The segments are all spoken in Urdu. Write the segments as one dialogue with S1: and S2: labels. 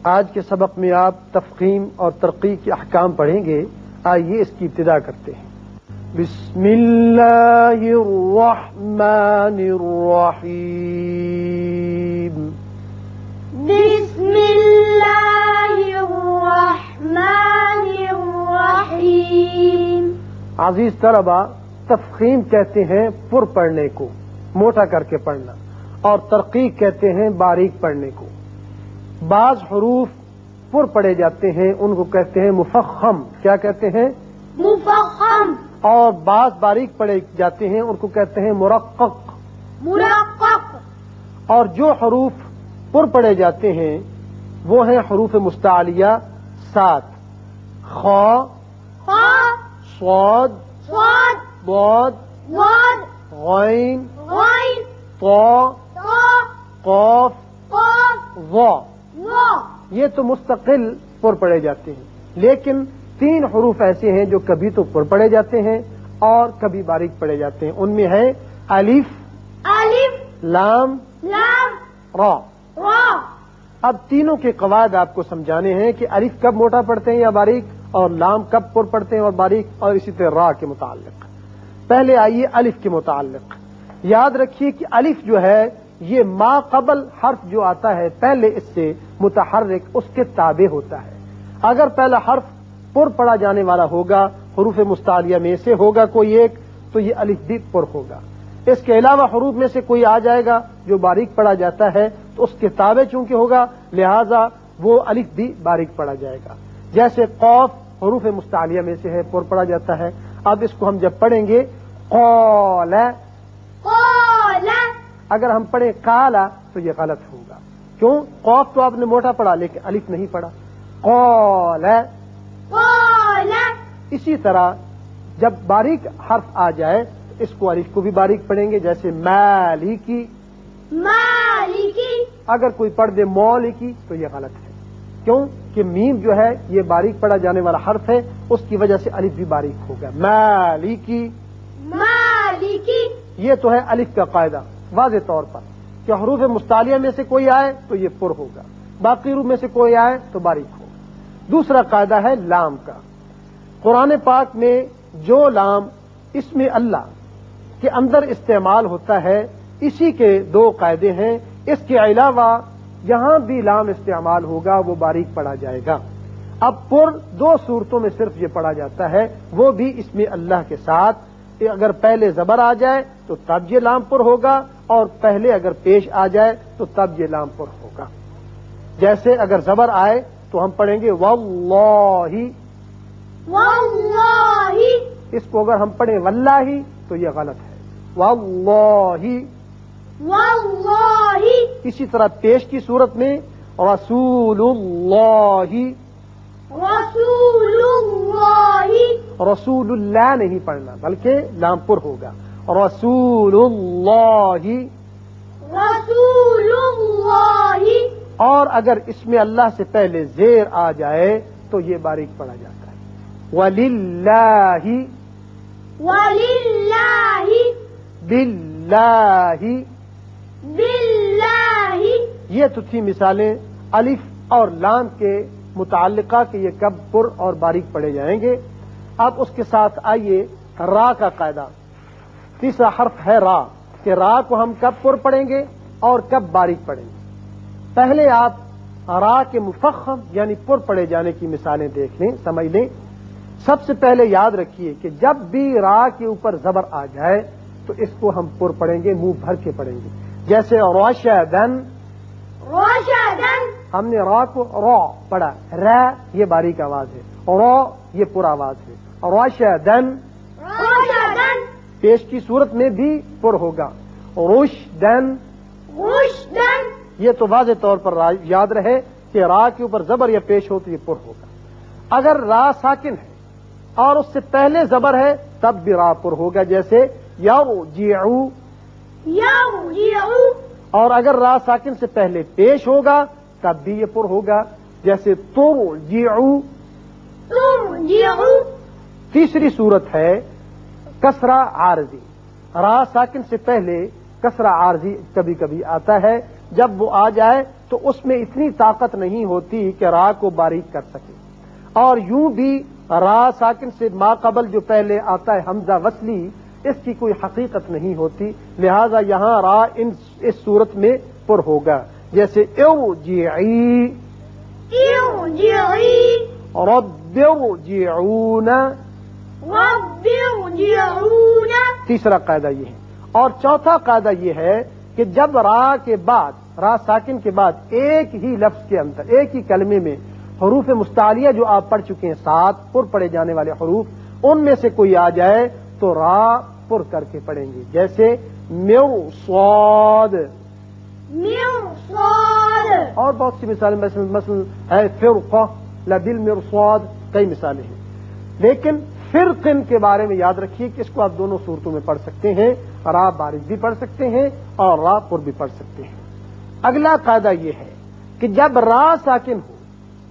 S1: آج کے سبق میں آپ تفخیم اور ترقی کے احکام پڑھیں گے. آئیے اس کی ابتدا کرتے ہیں. بسم اللہ الرحمن الرحیم.
S2: بسم اللہ الرحمن الرحیم.
S1: عزیز طلبہ، تفخیم کہتے ہیں پر پڑھنے کو، موٹا کر کے پڑھنا، اور ترقیق کہتے ہیں باریک پڑھنے کو. بعض حروف پر پڑھے جاتے ہیں، ان کو کہتے ہیں مفخم. کیا کہتے ہیں؟
S2: مفخم.
S1: اور بعض باریک پڑھے جاتے ہیں، ان کو کہتے ہیں مرقق.
S2: مرقق.
S1: اور جو حروف پر پڑھے جاتے ہیں وہ ہیں حروف مستعلیہ 7: خا،
S2: خا،
S1: صاد،
S2: صاد،
S1: ضاد،
S2: ضاد،
S1: غین،
S2: غین،
S1: طا،
S2: طا،
S1: قاف،
S2: قاف،
S1: ظا.
S2: ظا.
S1: یہ تو مستقل پر پڑھے جاتے ہیں. لیکن 3 حروف ایسے ہیں جو کبھی تو پر پڑھے جاتے ہیں اور کبھی باریک پڑھے جاتے ہیں. ان میں ہے الف،
S2: الف،
S1: لام،
S2: لام،
S1: را.
S2: را.
S1: اب تینوں کے قواعد آپ کو سمجھانے ہیں کہ الف کب موٹا پڑھتے ہیں یا باریک، اور لام کب پر پڑھتے ہیں اور باریک، اور اسی طرح را کے متعلق. پہلے آئیے الف کے متعلق. یاد رکھیے کہ الف جو ہے یہ ما قبل حرف جو آتا ہے پہلے اس سے متحرک اس کے تابع ہوتا ہے. اگر پہلا حرف پر پڑھا جانے والا ہوگا، حروف مستعلیہ میں سے ہوگا کوئی ایک، تو یہ الف بھی پر ہوگا. اس کے علاوہ حروف میں سے کوئی آ جائے گا جو باریک پڑھا جاتا ہے تو اس کے تابع چونکہ ہوگا لہذا وہ الف بھی باریک پڑھا جائے گا. جیسے قاف حروف مستعلیہ میں سے ہے، پر پڑھا جاتا ہے. اب اس کو ہم جب پڑھیں گے قال،
S2: قال.
S1: اگر ہم پڑھیں قالا تو یہ غلط ہوگا. کیوں؟ قاف تو آپ نے موٹا پڑھا لیکن الف نہیں پڑھا. قال.
S2: قال.
S1: اسی طرح جب باریک حرف آ جائے تو اس کو الف کو بھی باریک پڑھیں گے. جیسے مالکی.
S2: مالکی.
S1: اگر کوئی پڑھ دے مولکی تو یہ غلط ہے. کیوں کہ میم جو ہے یہ باریک پڑھا جانے والا حرف ہے، اس کی وجہ سے الف بھی باریک ہوگا. مالکی.
S2: مالکی.
S1: یہ تو ہے الف کا قاعدہ واضح طور پر کہ حروف مستعلیہ میں سے کوئی آئے تو یہ پر ہوگا، باقی حروف میں سے کوئی آئے تو باریک ہوگا. دوسرا قاعدہ ہے لام کا. قرآن پاک میں جو لام اسم اللہ کے اندر استعمال ہوتا ہے اسی کے 2 قاعدے ہیں. اس کے علاوہ جہاں بھی لام استعمال ہوگا وہ باریک پڑھا جائے گا. اب پر 2 صورتوں میں صرف یہ پڑھا جاتا ہے، وہ بھی اسم اللہ کے ساتھ. اگر پہلے زبر آ جائے تو تب یہ لام پر ہوگا، اور پہلے اگر پیش آ جائے تو تب یہ لام پر ہوگا. جیسے اگر زبر آئے تو ہم پڑھیں گے واللہ.
S2: واللہ.
S1: اس کو اگر ہم پڑھیں واللہ تو یہ غلط ہے. واللہ.
S2: واللہ.
S1: اسی طرح پیش کی صورت میں رسول اللہ.
S2: رسول اللہ.
S1: رسول اللہ نہیں پڑھنا بلکہ لام پر ہوگا. رسول اللہ.
S2: رسول اللہ.
S1: اور اگر اس میں اللہ سے پہلے زیر آ جائے تو یہ باریک پڑھا جاتا ہے. وللہ.
S2: وللہ.
S1: باللہ.
S2: باللہ.
S1: یہ تو تھی مثالیں الف اور لام کے متعلقہ کہ یہ کب پر اور باریک پڑھے جائیں گے. اب اس کے ساتھ آئیے را کا قاعدہ. تیسرا حرف ہے را، کہ را کو ہم کب پر پڑھیں گے اور کب باریک پڑھیں گے. پہلے آپ را کے مفخم یعنی پر پڑھے جانے کی مثالیں دیکھ لیں، سمجھ لیں. سب سے پہلے یاد رکھیے کہ جب بھی را کے اوپر زبر آ جائے تو اس کو ہم پر پڑھیں گے، منہ بھر کے پڑھیں گے. جیسے راشدن.
S2: راشدن.
S1: ہم نے را کو را پڑھا، را یہ باریک آواز ہے، را یہ پر آواز ہے. راشدن.
S2: راشدن.
S1: پیش کی صورت میں بھی پر ہوگا. رشدن.
S2: رشدن.
S1: یہ تو واضح طور پر یاد رہے کہ را کے اوپر زبر یا پیش ہو تو یہ پر ہوگا. اگر را ساکن ہے اور اس سے پہلے زبر ہے تب بھی را پر ہوگا. جیسے یرجعو.
S2: یرجعو.
S1: اور اگر را ساکن سے پہلے پیش ہوگا تب بھی یہ پر ہوگا. جیسے ترجعو. ترجعو. تیسری صورت ہے کسرہ عارضی. را ساکن سے پہلے کسرہ عارضی کبھی کبھی آتا ہے جب وہ آ جائے تو اس میں اتنی طاقت نہیں ہوتی کہ را کو باریک کر سکے. اور یوں بھی را ساکن سے ما قبل جو پہلے آتا ہے حمزہ وصلی، اس کی کوئی حقیقت نہیں ہوتی، لہذا یہاں را اس صورت میں پر ہوگا. جیسے ارجعی،
S2: ارجعی،
S1: رب ارجعون.
S2: رب ارجعون.
S1: تیسرا قاعدہ یہ ہے. اور چوتھا قاعدہ یہ ہے کہ جب را کے بعد، را ساکن کے بعد ایک ہی لفظ کے اندر، ایک ہی کلمے میں حروف مستعلیہ جو آپ پڑھ چکے ہیں 7 پر پڑھے جانے والے حروف، ان میں سے کوئی آ جائے تو را پر کر کے پڑھیں گے. جیسے مرصاد،
S2: مرصاد.
S1: اور بہت سی مثالیں، مثلا ہے فرقہ، لبالمرصاد، کئی مثالیں ہیں. لیکن فرقن کے بارے میں یاد رکھیے کہ اس کو آپ دونوں صورتوں میں پڑھ سکتے ہیں، را باریک بھی پڑھ سکتے ہیں اور را پر بھی پڑھ سکتے ہیں. اگلا قاعدہ یہ ہے کہ جب را ساکن ہو،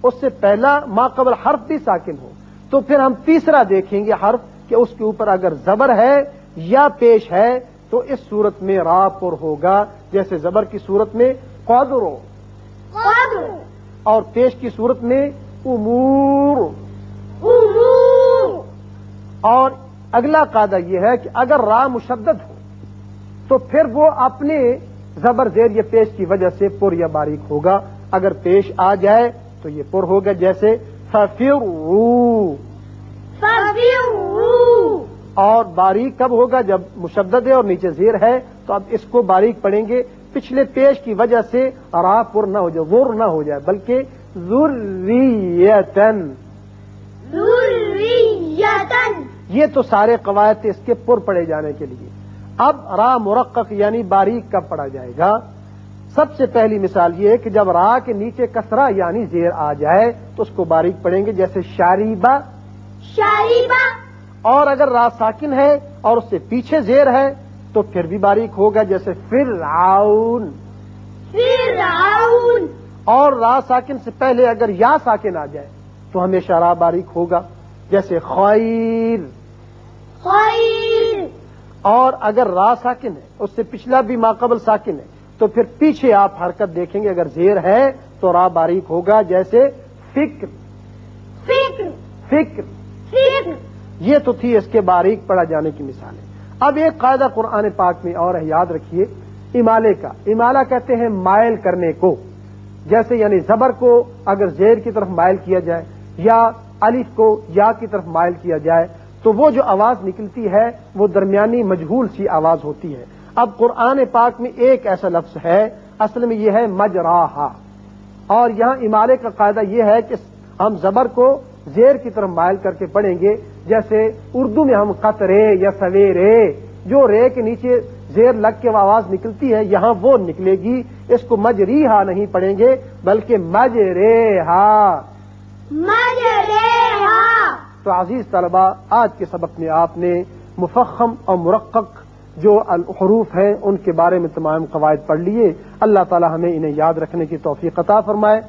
S1: اس سے پہلا ما قبل حرف بھی ساکن ہو، تو پھر ہم تیسرا دیکھیں گے حرف کہ اس کے اوپر اگر زبر ہے یا پیش ہے تو اس صورت میں را پر ہوگا. جیسے زبر کی صورت میں قدر،
S2: قدر.
S1: اور پیش کی صورت میں امور.
S2: امور.
S1: اور اگلا قاعدہ یہ ہے کہ اگر را مشدد ہو تو پھر وہ اپنے زبر زیر یا پیش کی وجہ سے پر یا باریک ہوگا. اگر پیش آ جائے تو یہ پر ہوگا. جیسے ففروا،
S2: ففروا.
S1: اور باریک کب ہوگا؟ جب مشدد ہے اور نیچے زیر ہے. تو اب اس کو باریک پڑھیں گے، پچھلے پیش کی وجہ سے را پر نہ ہو جائے، ور نہ ہو جائے، بلکہ ذریتن.
S2: ذریتن.
S1: یہ تو سارے قواعد تھے اس کے پر پڑھے جانے کے لیے. اب را مرقق یعنی باریک کب پڑھا جائے گا؟ سب سے پہلی مثال یہ ہے کہ جب را کے نیچے کسرہ یعنی زیر آ جائے تو اس کو باریک پڑھیں گے. جیسے شاریبہ،
S2: شاریبہ.
S1: اور اگر را ساکن ہے اور اس سے پیچھے زیر ہے تو پھر بھی باریک ہوگا. جیسے فرعون.
S2: فرعون.
S1: اور را ساکن سے پہلے اگر یا ساکن آ جائے تو ہمیشہ را باریک ہوگا. جیسے خیر.
S2: خیر.
S1: اور اگر را ساکن ہے اس سے پچھلا بھی ماقبل ساکن ہے تو پھر پیچھے آپ حرکت دیکھیں گے، اگر زیر ہے تو را باریک ہوگا. جیسے فکر.
S2: فکر.
S1: فکر.
S2: فکر.
S1: یہ تو تھی اس کے باریک پڑھا جانے کی مثالیں. اب ایک قاعدہ قرآن پاک میں اور ہے، یاد رکھیے، امالے کا. امالہ کہتے ہیں مائل کرنے کو. جیسے یعنی زبر کو اگر زیر کی طرف مائل کیا جائے یا الف کو یا کی طرف مائل کیا جائے تو وہ جو آواز نکلتی ہے وہ درمیانی مجہول سی آواز ہوتی ہے. اب قرآن پاک میں ایک ایسا لفظ ہے، اصل میں یہ ہے مجراہا، اور یہاں امالے کا قاعدہ یہ ہے کہ ہم زبر کو زیر کی طرف مائل کر کے پڑھیں گے. جیسے اردو میں ہم قطرے یا سویرے، جو رے کے نیچے زیر لگ کے آواز نکلتی ہے یہاں وہ نکلے گی. اس کو مجریہا نہیں پڑھیں گے بلکہ مجریہا.
S2: مجریہا.
S1: تو عزیز طلبہ، آج کے سبق میں آپ نے مفخم اور مرقق جو الحروف ہیں ان کے بارے میں تمام قواعد پڑھ لیے. اللہ تعالی ہمیں انہیں یاد رکھنے کی توفیق عطا فرمائے.